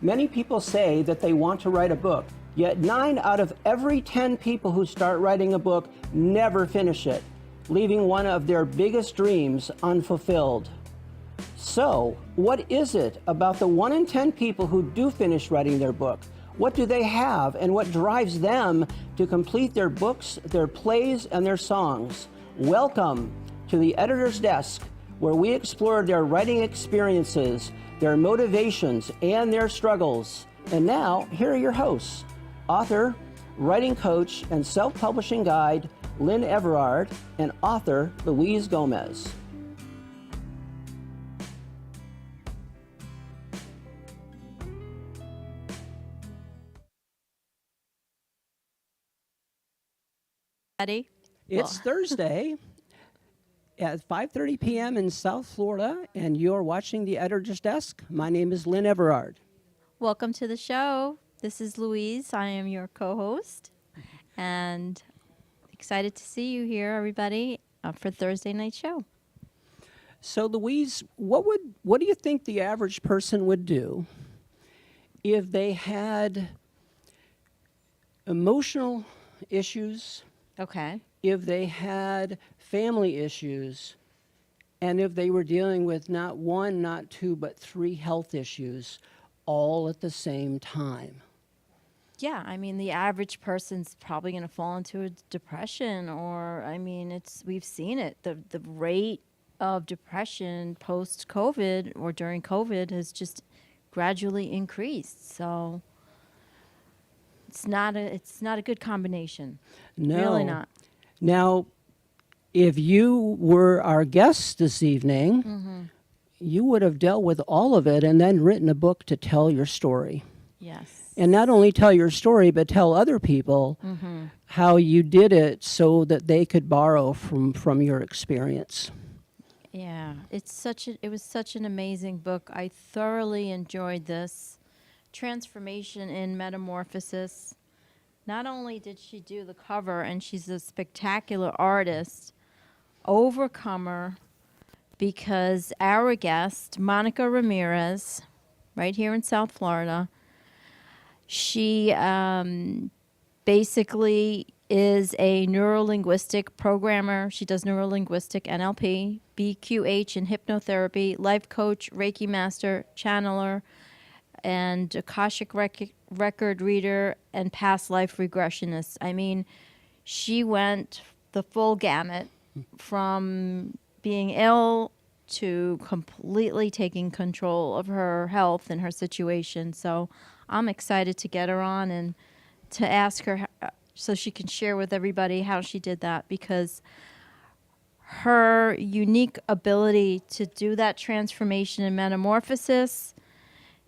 Many people say that they want to write a book, yet 9 out of every 10 people who start writing a book never finish it, leaving one of their biggest dreams unfulfilled. So, what is it about the 1 in 10 people who do finish writing their book? What do they have, and what drives them to complete their books, their plays, and their songs? Welcome to the Editor's Desk, where we explore their writing experiences, their motivations, and their struggles. And now, here are your hosts, author, writing coach, and self-publishing guide, Lynn Everard, and author, Louise Gomez. It's Thursday at 5:30 p.m. in South Florida, and you're watching the Editor's Desk. My name is Lynn Everard. Welcome to the show. This is Louise. I am your co-host, and excited to see you here, everybody, for Thursday night show. So, Louise, what do you think the average person would do if they had emotional issues? Okay. If they had family issues, and if they were dealing with not 1, not 2, but 3 health issues all at the same time? Yeah, I mean, the average person's probably going to fall into a depression, or, I mean, we've seen it. The rate of depression post-COVID or during COVID has just gradually increased. So it's not a good combination. No. Really not. Now, if you were our guest this evening, you would have dealt with all of it and then written a book to tell your story. Yes. And not only tell your story, but tell other people how you did it so that they could borrow from your experience. Yeah, it was such an amazing book. I thoroughly enjoyed this transformation in Metamorphosis. Not only did she do the cover, and she's a spectacular artist, overcomer, because our guest, Monica Ramirez, right here in South Florida, she basically is a neurolinguistic programmer. She does neurolinguistic NLP, BQH and hypnotherapy, life coach, Reiki master, channeler, and Akashic record reader, and past life regressionist. I mean, she went the full gamut from being ill to completely taking control of her health and her situation. So I'm excited to get her on and to ask her so she can share with everybody how she did that, because her unique ability to do that transformation and metamorphosis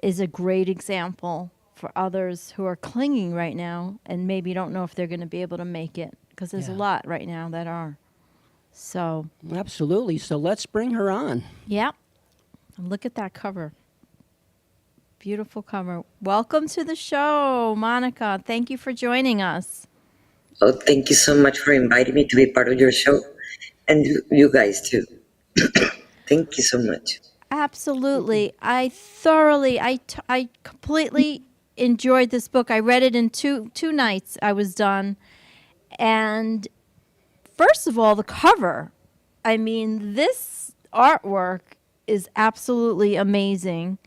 is a great example for others who are clinging right now and maybe don't know if they're going to be able to make it, because there's a lot right now that are. So Absolutely. So let's bring her on. yeah. And look at that cover. Beautiful cover. Welcome to the show, Monica. Thank you for joining us. Oh, thank you so much for inviting me to be part of your show, and you guys too. Thank you so much. Absolutely. I completely enjoyed this book. I read it in two nights. I was done. And first of all, the cover. I mean, this artwork is absolutely amazing.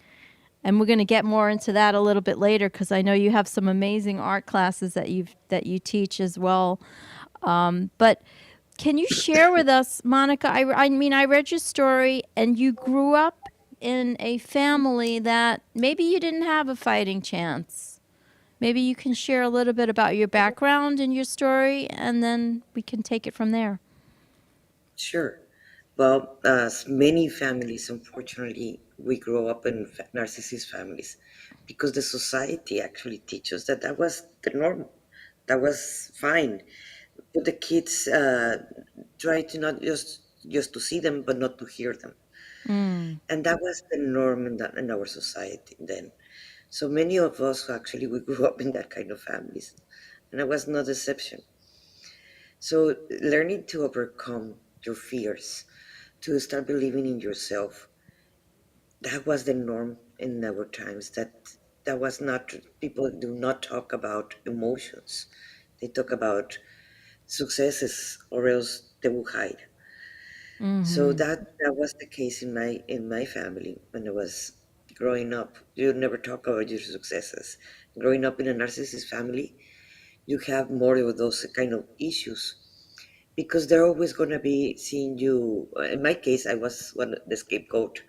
And we're going to get more into that a little bit later, because I know you have some amazing art classes that you teach as well. But can you share with us, Monica? I mean, I read your story, and you grew up in a family that maybe you didn't have a fighting chance. Maybe you can share a little bit about your background and your story, and then we can take it from there. Sure. Well, as many families, unfortunately, we grow up in narcissist families because the society actually teaches that was the norm. That was fine. But the kids try to not just to see them, but not to hear them. And that was the norm in our society then. So many of us actually we grew up in that kind of families, and I was no exception. So learning to overcome your fears, to start believing in yourself, that was the norm in our times. That that was not, people do not talk about emotions. They talk about successes, or else they will hide. So Mm-hmm. that was the case in my family when I was growing up. You never talk about your successes. Growing up in a narcissist family, you have more of those kind of issues because they're always going to be seeing you. In my case, I was one the scapegoat.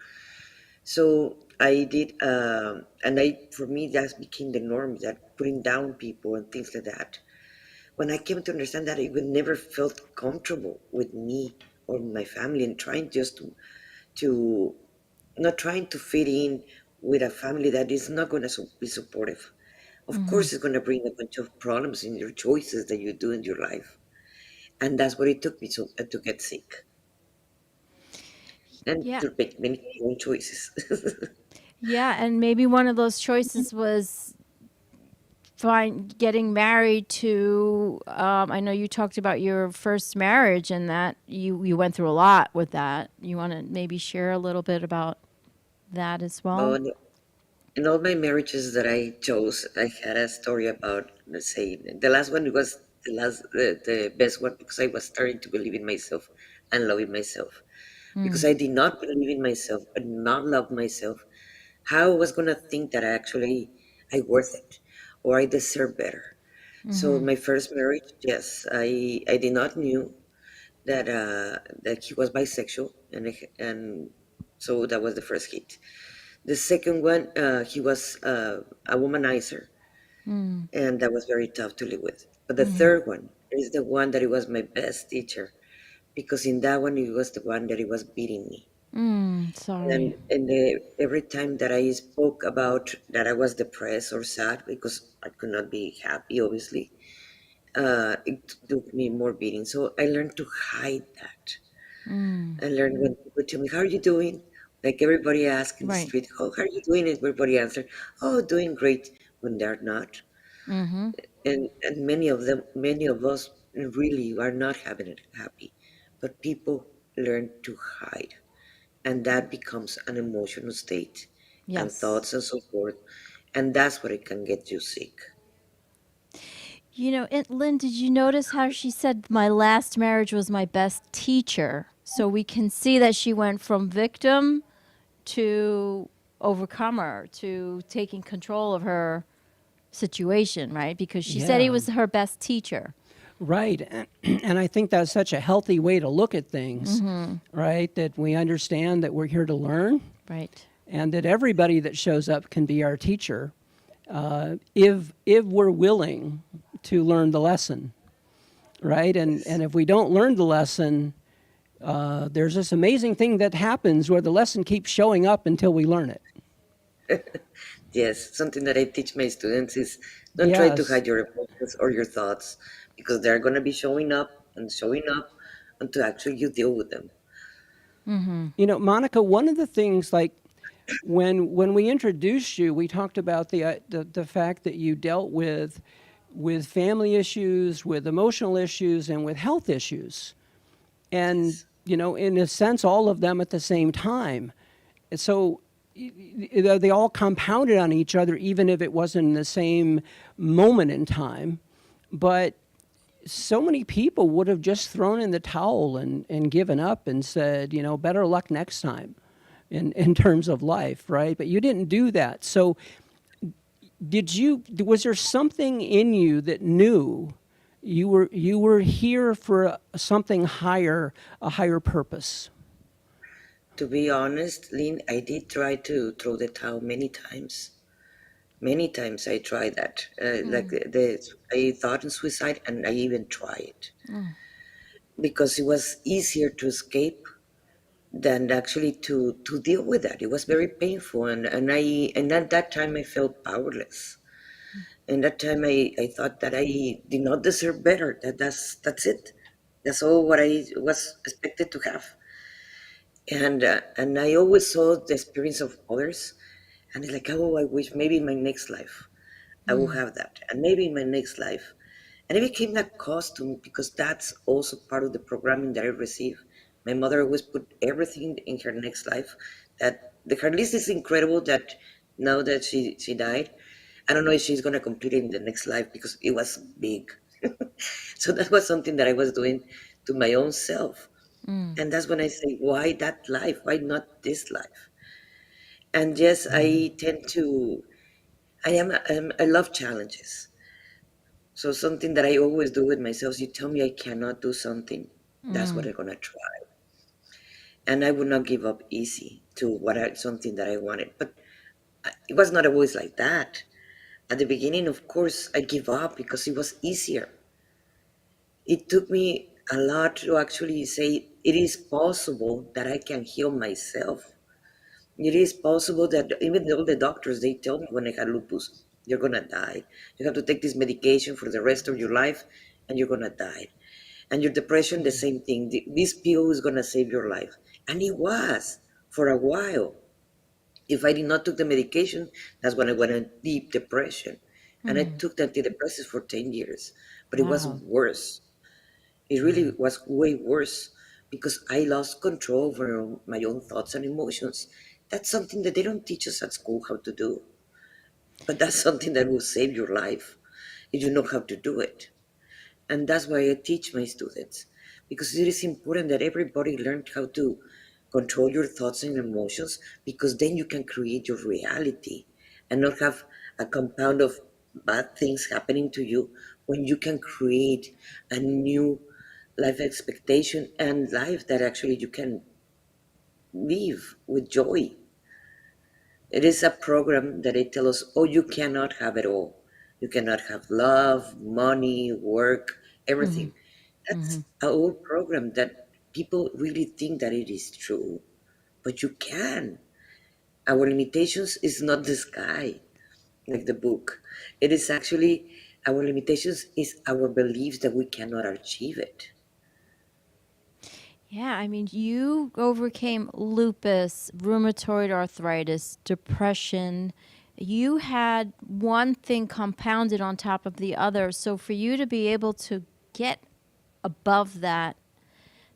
So I did, and I for me that became the norm, that putting down people and things like that. When I came to understand that, I would never felt comfortable with me or my family, and trying just to not trying to fit in with a family that is not going to be supportive. Of Mm-hmm. course, it's going to bring a bunch of problems in your choices that you do in your life, and that's what it took me to get sick and Yeah. to make many wrong choices. Yeah, and maybe one of those choices was getting married to. I know you talked about your first marriage and that you went through a lot with that. You want to maybe share a little bit about that as well? But in all my marriages that I chose, I had a story about, let's say, the last one was the best one because I was starting to believe in myself and loving myself. Because Mm. I did not believe in myself and not love myself, how I was gonna think that I worth it or I deserve better. So Mm-hmm. my first marriage, yes, I did not knew that he was bisexual, and so that was the first hit. The second one, he was a womanizer, Mm. and that was very tough to live with. But the Mm-hmm. third one is the one that it was my best teacher, because in that one, it was the one that it was beating me. Mm. Sorry. Every time that I spoke about that I was depressed or sad because I could not be happy, obviously, it took me more beating. So I learned to hide that. Mm. I learned when people tell me, "How are you doing?" Like everybody asks in the Right. street, "Oh, how are you doing?" And everybody answer, "Oh, doing great," when they're not. Mm-hmm. And many of us really are not having it happy. But people learn to hide, and that becomes an emotional state and Yes. thoughts and so forth, and that's what it can get you sick. You know, Lynn, did you notice how she said my last marriage was my best teacher? So we can see that she went from victim to overcomer to taking control of her situation, right? Because she said he Yeah, was her best teacher. right. And I think that's such a healthy way to look at things, Mm-hmm. right? That we understand that we're here to learn Right. and that everybody that shows up can be our teacher if we're willing to learn the lesson, right? And Yes. if we don't learn the lesson, there's this amazing thing that happens where the lesson keeps showing up until we learn it. Yes, something that I teach my students is don't try to Yes. hide your emotions or your thoughts, because they're going to be showing up until actually you deal with them. Mm-hmm. You know, Monica, one of the things like when we introduced you, we talked about the fact that you dealt with family issues, with emotional issues, and with health issues, and Yes. you know, in a sense, all of them at the same time. And so they all compounded on each other, even if it wasn't in the same moment in time. But so many people would have just thrown in the towel and given up and said, you know, better luck next time in terms of life, right? But you didn't do that. So was there something in you that knew you were here for something higher, a higher purpose? To be honest, Lynn, I did try to throw the towel many times. Many times I tried that. I thought in suicide, and I even tried because it was easier to escape than actually to deal with that. It was very painful, and at that time I felt powerless. And that time I thought that I did not deserve better. That's it. That's all what I was expected to have. And I always saw the experience of others, and it's like, oh, I wish maybe in my next life I will have that, and maybe in my next life. And it became a costume because that's also part of the programming that I received. My mother always put everything in her next life. That her list is incredible. That now that she died, I don't know if she's going to complete it in the next life because it was big. So that was something that I was doing to my own self. Mm. And that's when I say, why that life? Why not this life? And yes, I tend to, I love challenges. So something that I always do with myself, you tell me I cannot do something, that's what Mm. I'm going to try. And I would not give up easy to something that I wanted. But it was not always like that. At the beginning, of course, I give up because it was easier. It took me a lot to actually say it is possible that I can heal myself. It is possible that even though the doctors they tell me when I had lupus, you're gonna die. You have to take this medication for the rest of your life, and you're gonna die. And your depression, the same thing. This pill is gonna save your life, and it was for a while. If I did not took the medication, that's when I went in deep depression, and I Mm. took the antidepressants for 10 years, but it was Wow. worse. It really was way worse because I lost control over my own thoughts and emotions. That's something that they don't teach us at school how to do, but that's something that will save your life if you know how to do it. And that's why I teach my students because it is important that everybody learn how to control your thoughts and emotions because then you can create your reality and not have a compound of bad things happening to you when you can create a new life expectation and life that actually you can live with joy. It is a program that they tell us, oh, you cannot have it all. You cannot have love, money, work, Mm-hmm. everything. Mm-hmm. That's an old program that people really think that it is true, but you can. Our limitations is not the sky, like the book. It is actually our limitations is our beliefs that we cannot achieve it. Yeah, I mean, you overcame lupus, rheumatoid arthritis, depression. You had one thing compounded on top of the other. So for you to be able to get above that,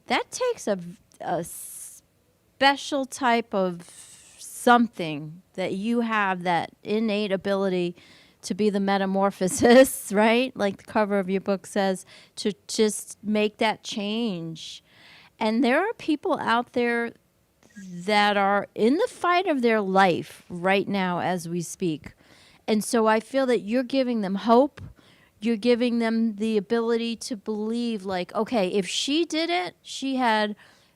that takes a special type of something that you have, that innate ability to be the metamorphosis, right? Like the cover of your book says, to just make that change. And there are people out there that are in the fight of their life right now as we speak. And so I feel that you're giving them hope. You're giving them the ability to believe, like, okay, if she did it, she had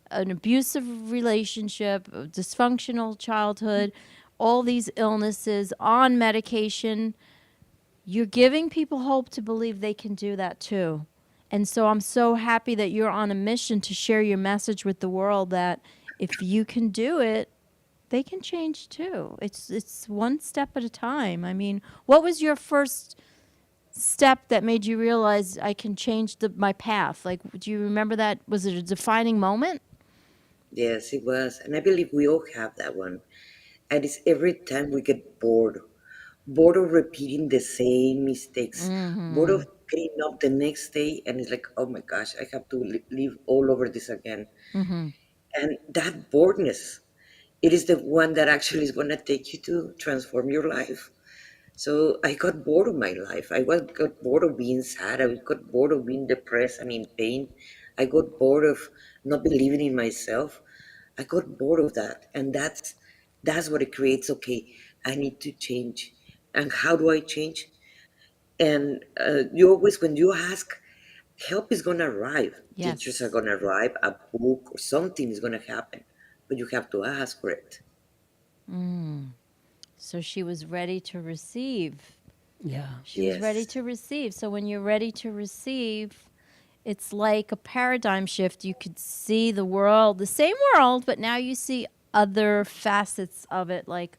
an abusive relationship, a dysfunctional childhood, all these illnesses, on medication. You're giving people hope to believe they can do that too. And so I'm so happy that you're on a mission to share your message with the world that if you can do it, they can change too. It's one step at a time. I mean, what was your first step that made you realize I can change my path? Like, do you remember that? Was it a defining moment? Yes, it was. And I believe we all have that one. And it's every time we get bored, bored of repeating the same mistakes, bored Mm-hmm. of getting up the next day and it's like, oh my gosh, I have to live all over this again. Mm-hmm. And that boredness, it is the one that actually is going to take you to transform your life. So I got bored of my life. Got bored of being sad. I got bored of being depressed and in pain. I got bored of not believing in myself. I got bored of that, and that's what it creates. Okay, I need to change, and how do I change? And you always, when you ask, help is gonna arrive. Teachers are Yes. gonna arrive. A book or something is gonna happen, but you have to ask for it. Mm. So she was ready to receive. Yeah. She was ready Yes, to receive. So when you're ready to receive, it's like a paradigm shift. You could see the world, the same world, but now you see other facets of it. Like,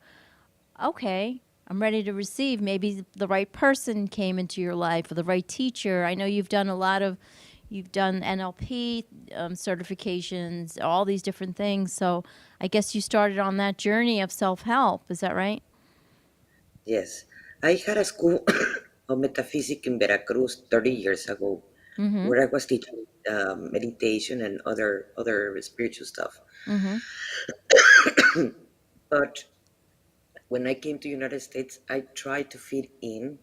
okay, I'm ready to receive. Maybe the right person came into your life, or the right teacher. I know you've done NLP certifications, all these different things. So I guess you started on that journey of self help. Is that right? yes. I had a school of metaphysics in Veracruz 30 years ago, Mm where I was teaching meditation and other spiritual stuff. hmm. Mm But when I came to United States, I tried to fit in,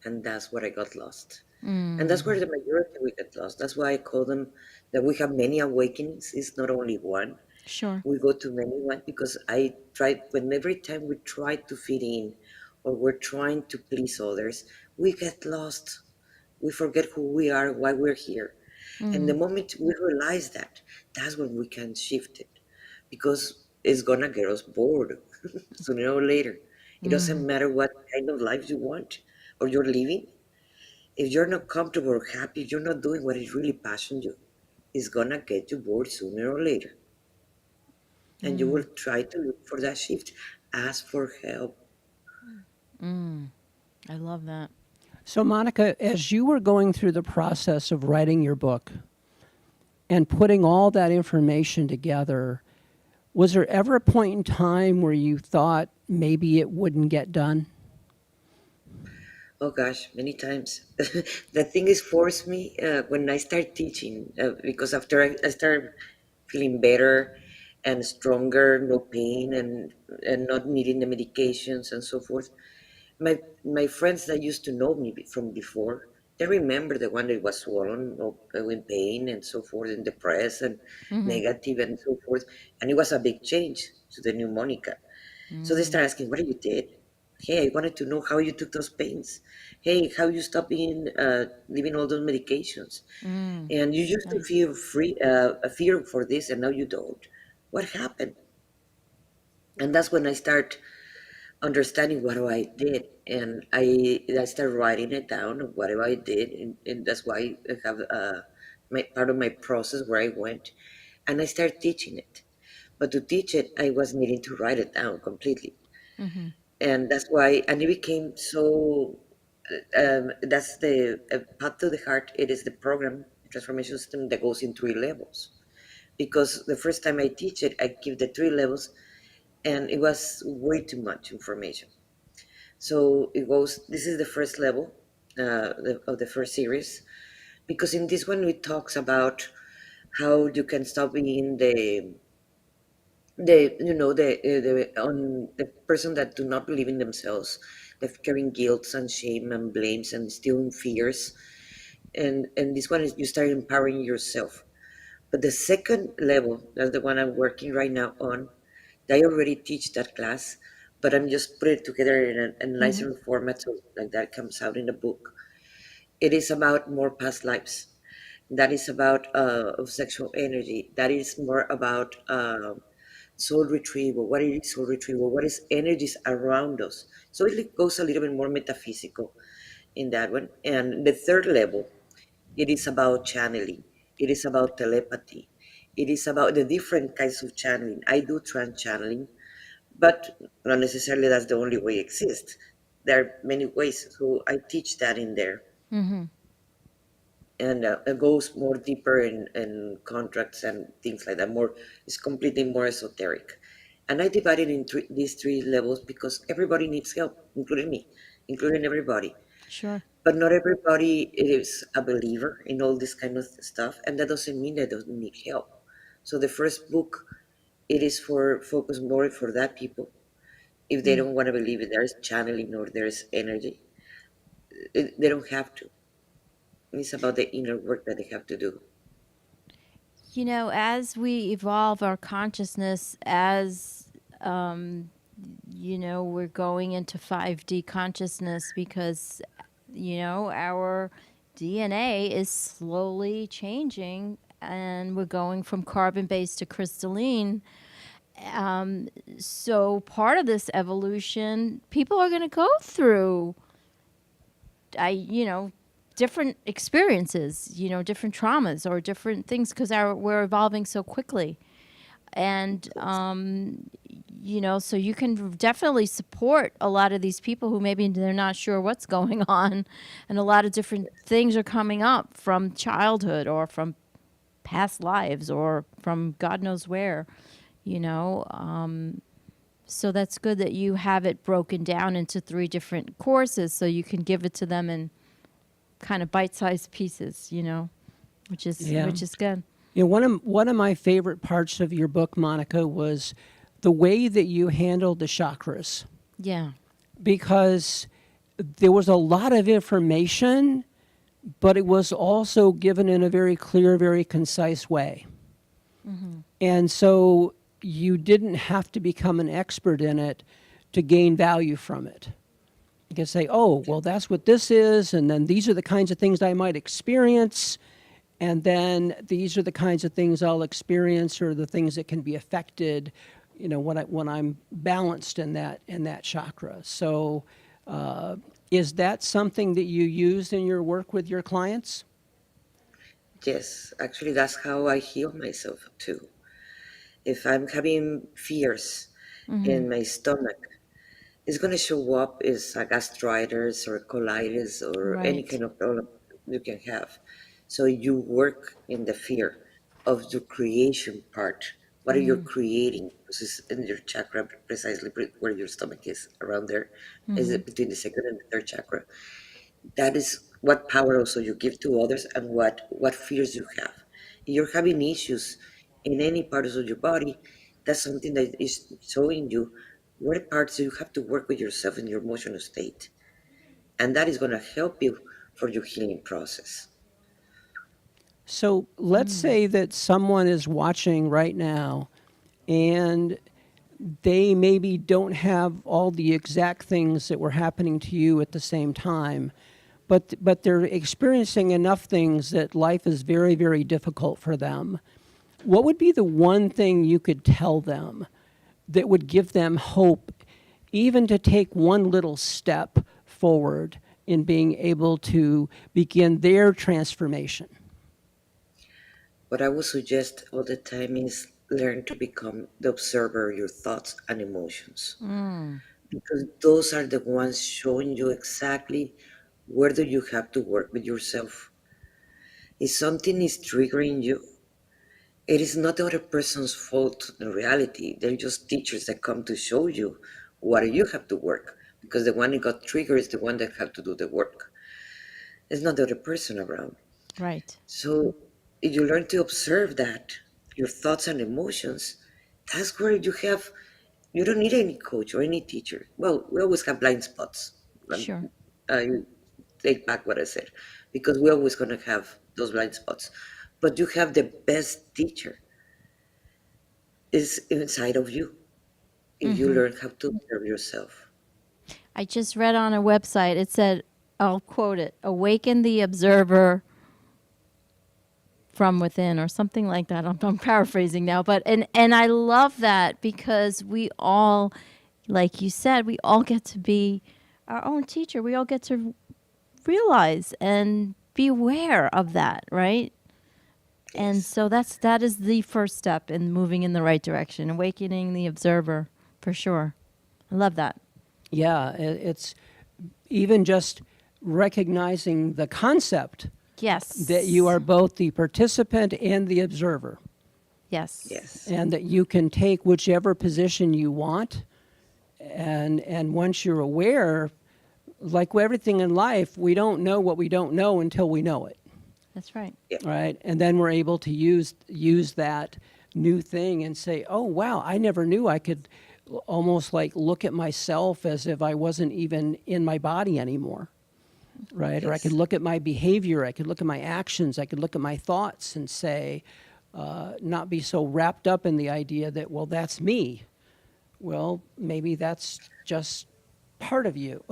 and that's where I got lost. And that's where the majority we get lost. That's why I call them that we have many awakenings. It's not only one. Sure. We go to many ones because I tried when every time we try to fit in or we're trying to please others, we get lost. We forget who we are, why we're here. And the moment we realize that, that's when we can shift it because it's gonna get us bored sooner or later. It doesn't matter what kind of life you want or you're living. If you're not comfortable or happy, if you're not doing what is really passion you, it's gonna get you bored sooner or later. And you will try to look for that shift. Ask for help. I love that. So, Monica, as you were going through the process of writing your book and putting all that information together, was there ever a point in time where you thought maybe it wouldn't get done? Oh gosh, many times. The thing is, forced me when I start teaching because after I start feeling better and stronger, no pain, and not needing the medications and so forth. My friends that used to know me from before, they remember the one that was swollen, or in pain and so forth, and depressed and negative and so forth, and it was a big change to the new Monica. So they start asking, "What you did? Hey, I wanted to know how you took those pains. Hey, how you stopped being leaving all those medications, and you used to Nice. feel free, a fear for this, and now you don't. What happened?" And that's when I start understanding what I did, and I started writing it down of what I did, and that's why I have my part of my process where I went, and I started teaching it. But to teach it, I was needing to write it down completely, and that's why, and it became so. That's the path to the heart. It is the program transformation system that goes in 3 levels. Because the first time I teach it, I give the 3 levels, and it was way too much information. So it goes. This is the first level of the first series, because in this one it talks about how you can stop being the on the person that do not believe in themselves, they're carrying guilt and shame and blames and still fears. And this one is you start empowering yourself. But the second level, that's the one I'm working right now on. I already teach that class, but I'm just putting it together in a nicer format so like that comes out in the book. It is about more past lives. That is about of sexual energy. That is more about soul retrieval. What is soul retrieval? What is energies around us? So it goes a little bit more metaphysical in that one. And the third level, it is about channeling. It is about telepathy. It is about the different kinds of channeling. I do trance channeling, but not necessarily that's the only way it exists. There are many ways. So I teach that in there, and it goes more deeper in contracts and things like that. More, it's completely more esoteric. And I divide it in these 3 levels because everybody needs help, including me, including everybody. Sure. But not everybody is a believer in all this kind of stuff, and that doesn't mean they don't need help. So the first book, it is for focus more for that people. If they don't want to believe it, there's channeling or there's energy, they don't have to. It's about the inner work that they have to do. You know, as we evolve our consciousness, as we're going into 5D consciousness because, our DNA is slowly changing and we're going from carbon based to crystalline. So, part of this evolution, people are going to go through, different experiences, different traumas or different things because we're evolving so quickly. And so you can definitely support a lot of these people who maybe they're not sure what's going on, and a lot of different things are coming up from childhood or from past lives or from God knows where, you know. So that's good that you have it broken down into 3 different courses so you can give it to them in kind of bite-sized pieces, which is Yeah. which is good. One of my favorite parts of your book, Monica, was the way that you handled the chakras. Yeah. because there was a lot of information, but it was also given in a very clear, very concise way. And so you didn't have to become an expert in it to gain value from it. You can say, oh, well, that's what this is, and then these are the kinds of things I might experience, and then these are the kinds of things I'll experience, or the things that can be affected, when I'm balanced in that chakra. So, is that something that you use in your work with your clients? Yes, actually, that's how I heal myself too. If I'm having fears in my stomach, it's going to show up as a gastritis or colitis or any Right. kind of problem you can have. So you work in the fear of the creation part. What are you creating? This is in your chakra, precisely where your stomach is, around there. Is it between the second and the third chakra? That is what power also you give to others and what fears you have. If you're having issues in any parts of your body, that's something that is showing you what parts you have to work with yourself in your emotional state, and that is going to help you for your healing process. So let's say that someone is watching right now and they maybe don't have all the exact things that were happening to you at the same time, but they're experiencing enough things that life is very, very difficult for them. What would be the one thing you could tell them that would give them hope, even to take one little step forward in being able to begin their transformation? What I would suggest all the time is learn to become the observer of your thoughts and emotions, because those are the ones showing you exactly where do you have to work with yourself. If something is triggering you, it is not the other person's fault in reality. They're just teachers that come to show you what you have to work, because the one that got triggered is the one that have to do the work. It's not the other person around. Right. So if you learn to observe that, your thoughts and emotions, that's where you don't need any coach or any teacher. Well, we always have blind spots. Sure. I take back what I said, because we're always going to have those blind spots. But you have the best teacher is inside of you if you learn how to observe yourself. I just read on a website, it said, I'll quote it, awaken the observer from within or something like that. I'm paraphrasing now, but and I love that because we all, like you said, we all get to be our own teacher. We all get to realize and be aware of that, right? And Yes. so that is the first step in moving in the right direction, awakening the observer, for sure. I love that. Yeah, it's even just recognizing the concept that you Yes. are both the participant and the observer, Yes. Yes. and that you can take whichever position you want. And once you're aware, like everything in life, we don't know what we don't know until we know it, That's right. Yep. right? And then we're able to use that new thing and say, oh wow, I never knew I could almost like look at myself as if I wasn't even in my body anymore, right? Or I could Yes. look at my behavior, I could look at my actions, I could look at my thoughts and say, not be so wrapped up in the idea that, well, that's me. Well, maybe that's just part of you.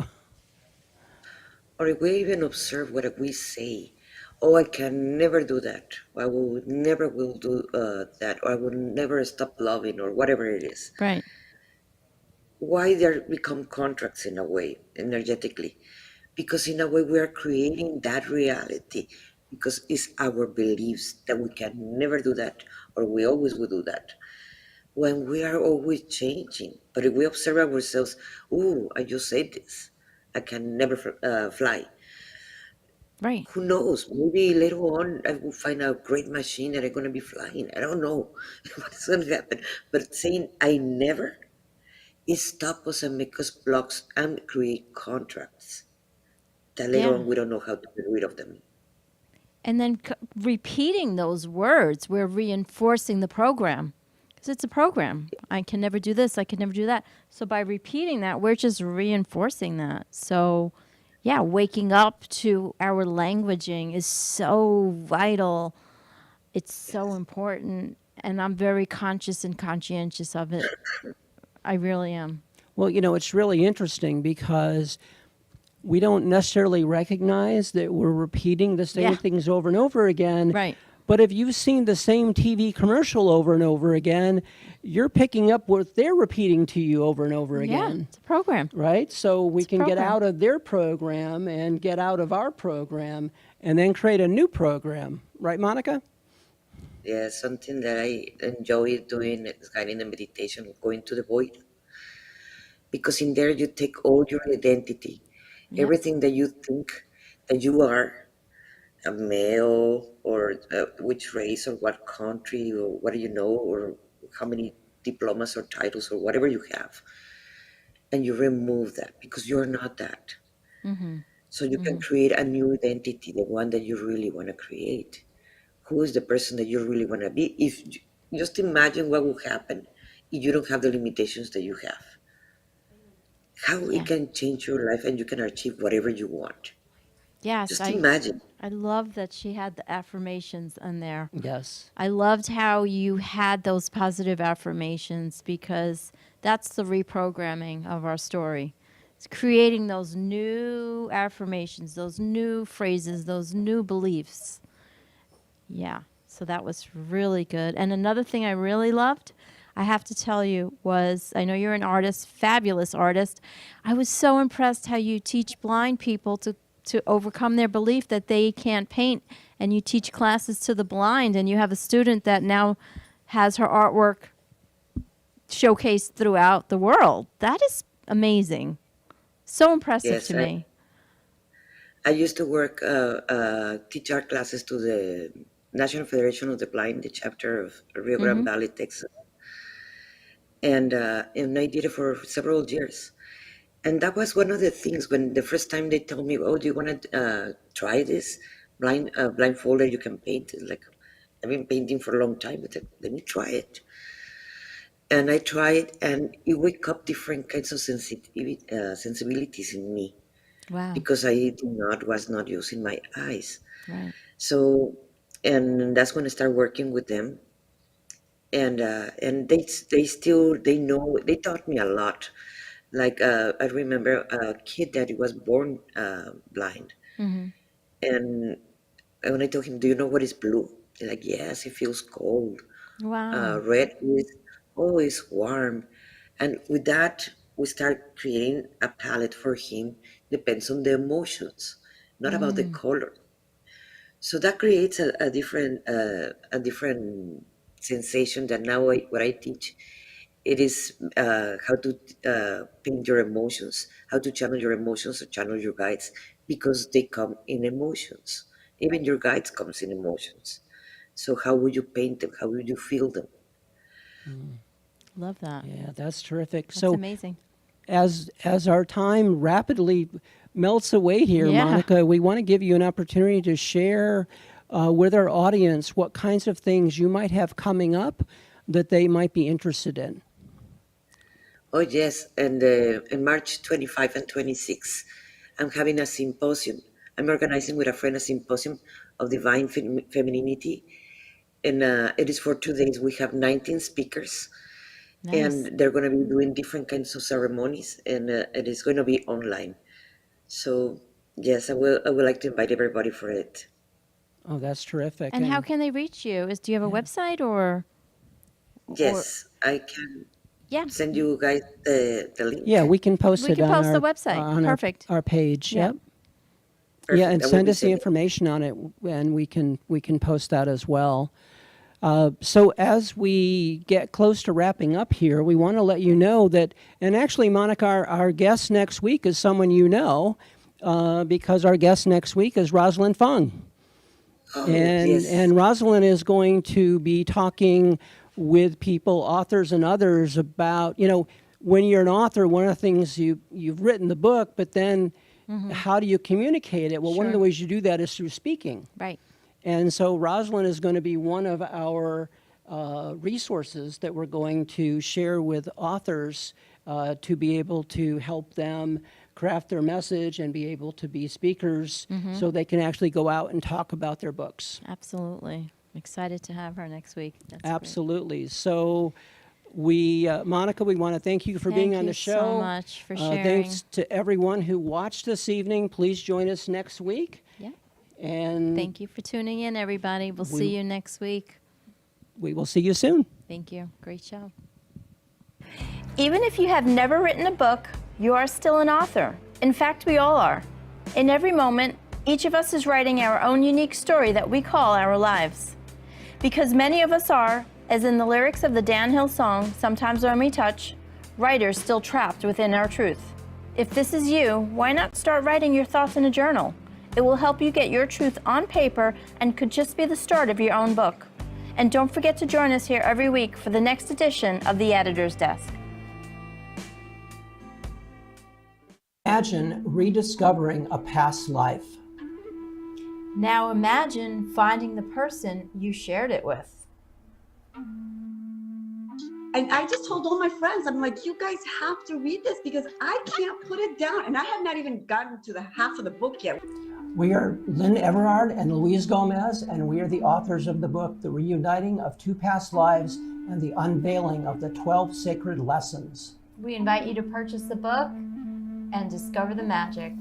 Or if we even observe what we say, oh, I can never do that. I will never will do that, or I will never stop loving, or whatever it is. Right. Why there become contracts in a way, energetically? Because in a way we are creating that reality because it's our beliefs that we can never do that, or we always will do that. When we are always changing, but if we observe ourselves, oh, I just said this, I can never fly. Right. Who knows? Maybe later on I will find a great machine and I'm going to be flying. I don't know what's going to happen. But saying I never, it stops us and makes us blocks and create contracts that later Yeah. on we don't know how to get rid of them. And then repeating those words, we're reinforcing the program. Because it's a program. I can never do this. I can never do that. So by repeating that, we're just reinforcing that. So, yeah, waking up to our languaging is so vital. It's so important. And I'm very conscious and conscientious of it. I really am. Well, it's really interesting because we don't necessarily recognize that we're repeating the same Yeah. things over and over again. Right. But if you've seen the same TV commercial over and over again, you're picking up what they're repeating to you over and over Yeah, again. it's a program. Right? So we It's a can get program. out of their program and get out of our program and then create a new program. Right, Monica? Yeah, something that I enjoy doing is guiding the meditation, going to the void, because in there you take all your identity, Yep. everything that you think that you are, a male or which race or what country or what do you know or how many diplomas or titles or whatever you have, and you remove that because you're not that. Mm-hmm. So you can create a new identity, the one that you really want to create. Who is the person that you really want to be? If just imagine what will happen if you don't have the limitations that you have. How it Yeah. can change your life and you can achieve whatever you want. Yes, Just imagine. I love that she had the affirmations in there. Yes. I loved how you had those positive affirmations because that's the reprogramming of our story. It's creating those new affirmations, those new phrases, those new beliefs. Yeah, so that was really good. And another thing I really loved, I have to tell you, was I know you're an artist, fabulous artist. I was so impressed how you teach blind people to overcome their belief that they can't paint, and you teach classes to the blind, and you have a student that now has her artwork showcased throughout the world. That is amazing. So impressive Yes, to me. I used to work, teach art classes to the National Federation of the Blind, the chapter of Rio Grande Mm-hmm. Valley, Texas, and I did it for several years. And that was one of the things when the first time they told me, "Oh, do you want to try this blindfolded? You can paint." It's like I've been painting for a long time, but let me try it. And I tried, and it wake up different kinds of sensibilities in me Wow. because I did not was not using my eyes. Right. So, and that's when I started working with them, and they still they know they taught me a lot. Like I remember a kid that was born blind, Mm-hmm. and when I told him, "Do you know what is blue?" He's like, "Yes, it feels cold." Wow. Red is always warm, and with that we start creating a palette for him. Depends on the emotions, not about the Mm. color. So that creates a different sensation that now what I teach it is how to paint your emotions, how to channel your emotions or channel your guides because they come in emotions. Even your guides comes in emotions. So how would you paint them? How would you feel them? Love that. Yeah, that's terrific. That's So amazing. as our time rapidly melts away here, Yeah. Monica, we want to give you an opportunity to share with our audience what kinds of things you might have coming up that they might be interested in. Oh yes, and in March 25 and 26, I'm having a symposium. I'm organizing with a friend a symposium of divine femininity, and it is for 2 days. We have 19 speakers, Nice. and they're going to be doing different kinds of ceremonies, and it is going to be online. So yes, I would like to invite everybody for it. Oh, that's terrific. And how can they reach you? Do you have a Yeah. website or Yes, I can yeah, send you guys the Yeah, link. we can post we it can on post the our website. Perfect. our page. Yeah. Yep. Yeah, Perfect. and I will send be us the sending. information on it, and we can post that as well. So as we get close to wrapping up here, we want to let you know that, and actually, Monica, our guest next week is someone you know, because our guest next week is Rosalind Fung. Oh And yes, Rosalind is going to be talking with people, authors and others, about, when you're an author, one of the things you've written the book, but then how do you communicate it? Well, one of the Sure. ways you do that is through speaking. Right. And so Rosalind is going to be one of our resources that we're going to share with authors to be able to help them craft their message and be able to be speakers so they can actually go out and talk about their books. Absolutely. I'm excited to have her next week. That's great. Absolutely. So Monica, we want to thank you for being on the show. Thank you so much for sharing. Thanks to everyone who watched this evening. Please join us next week. Yeah. And Thank you for tuning in, everybody. We'll see you next week. we will see you soon. Thank you. Great show. Even if you have never written a book, you are still an author. In fact, we all are. In every moment, each of us is writing our own unique story that we call our lives. Because many of us are, as in the lyrics of the Dan Hill song, Sometimes When We Touch, writers still trapped within our truth. If this is you, why not start writing your thoughts in a journal? It will help you get your truth on paper and could just be the start of your own book. And don't forget to join us here every week for the next edition of The Editor's Desk. Imagine rediscovering a past life. Now imagine finding the person you shared it with. And I just told all my friends, I'm like, you guys have to read this because I can't put it down. And I have not even gotten to the half of the book yet. We are Lynn Everard and Louise Gomez, and we are the authors of the book, The Reuniting of Two Past Lives and the Unveiling of the 12 Sacred Lessons. We invite you to purchase the book and discover the magic.